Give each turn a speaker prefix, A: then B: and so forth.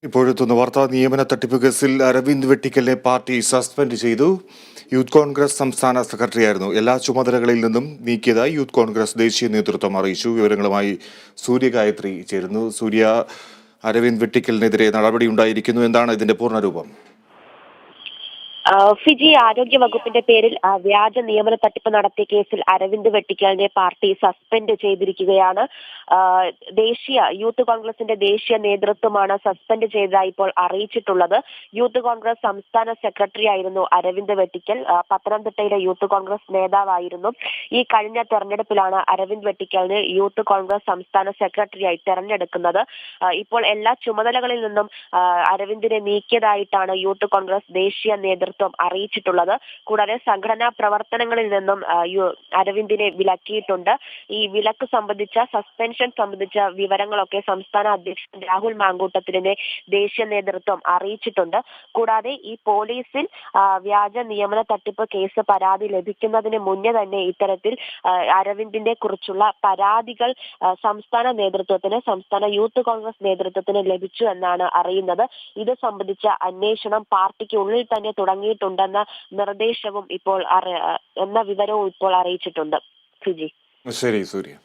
A: ഇപ്പോഴെത്തുന്ന വാർത്താ നിയമന തട്ടിപ്പ് കേസിൽ അരവിന്ദ് വെട്ടിക്കലിനെ പാർട്ടി സസ്പെൻഡ് ചെയ്തു. യൂത്ത് കോൺഗ്രസ് സംസ്ഥാന സെക്രട്ടറിയായിരുന്നു. എല്ലാ ചുമതലകളിൽ നിന്നും നീക്കിയതായി യൂത്ത് കോൺഗ്രസ് ദേശീയ നേതൃത്വം അറിയിച്ചു. വിവരങ്ങളുമായി സൂര്യ ഗായത്രി ചേരുന്നു. സൂര്യ, അരവിന്ദ് വെട്ടിക്കലിനെതിരെ നടപടിയുണ്ടായിരിക്കുന്നു. എന്താണ് ഇതിന്റെ പൂർണ്ണരൂപം?
B: ഫിജി ആരോഗ്യ വകുപ്പിന്റെ പേരിൽ വ്യാജ നിയമന തട്ടിപ്പ് നടത്തിയ കേസിൽ അരവിന്ദ് വെട്ടിക്കലിനെ പാർട്ടി സസ്പെൻഡ് ചെയ്തിരിക്കുകയാണ്. ദേശീയ യൂത്ത് കോൺഗ്രസിന്റെ ദേശീയ നേതൃത്വമാണ് സസ്പെൻഡ് ചെയ്തതായി ഇപ്പോൾ അറിയിച്ചിട്ടുള്ളത്. യൂത്ത് കോൺഗ്രസ് സംസ്ഥാന സെക്രട്ടറി ആയിരുന്നു അരവിന്ദ് വെട്ടിക്കൽ. പത്തനംതിട്ടയിലെ യൂത്ത് കോൺഗ്രസ് നേതാവായിരുന്നു. ഈ കഴിഞ്ഞ തെരഞ്ഞെടുപ്പിലാണ് അരവിന്ദ് വെട്ടിക്കലിനെ യൂത്ത് കോൺഗ്രസ് സംസ്ഥാന സെക്രട്ടറിയായി തെരഞ്ഞെടുക്കുന്നത്. ഇപ്പോൾ എല്ലാ ചുമതലകളിൽ നിന്നും അരവിന്ദിനെ നീക്കിയതായിട്ടാണ് യൂത്ത് കോൺഗ്രസ് ദേശീയ നേതൃത്വം അറിയിച്ചിട്ടുള്ളത്. കൂടാതെ സംഘടനാ പ്രവർത്തനങ്ങളിൽ നിന്നും അരവിന്ദിനെ വിലക്കിയിട്ടുണ്ട്. ഈ വിലക്ക് സംബന്ധിച്ച സസ്പെൻഷൻ സംബന്ധിച്ച വിവരങ്ങളൊക്കെ സംസ്ഥാന അധ്യക്ഷൻ രാഹുൽ മാങ്കൂട്ടത്തിലിനെ ദേശീയ നേതൃത്വം അറിയിച്ചിട്ടുണ്ട്. കൂടാതെ ഈ പോലീസിൽ വ്യാജ നിയമന തട്ടിപ്പ് കേസ് പരാതി ലഭിക്കുന്നതിന് മുന്നേ തന്നെ ഇത്തരത്തിൽ അരവിന്ദിനെ കുറിച്ചുള്ള പരാതികൾ സംസ്ഥാന നേതൃത്വത്തിന്, സംസ്ഥാന യൂത്ത് കോൺഗ്രസ് നേതൃത്വത്തിന് ലഭിച്ചു എന്നാണ് അറിയുന്നത്. ഇത് സംബന്ധിച്ച അന്വേഷണം പാർട്ടിക്കുള്ളിൽ തന്നെ തുടങ്ങിയിട്ടുണ്ടെന്ന നിർദ്ദേശവും ഇപ്പോൾ എന്ന വിവരവും ഇപ്പോൾ അറിയിച്ചിട്ടുണ്ട്. ഫിജി.
A: ശരി സൂര്യ.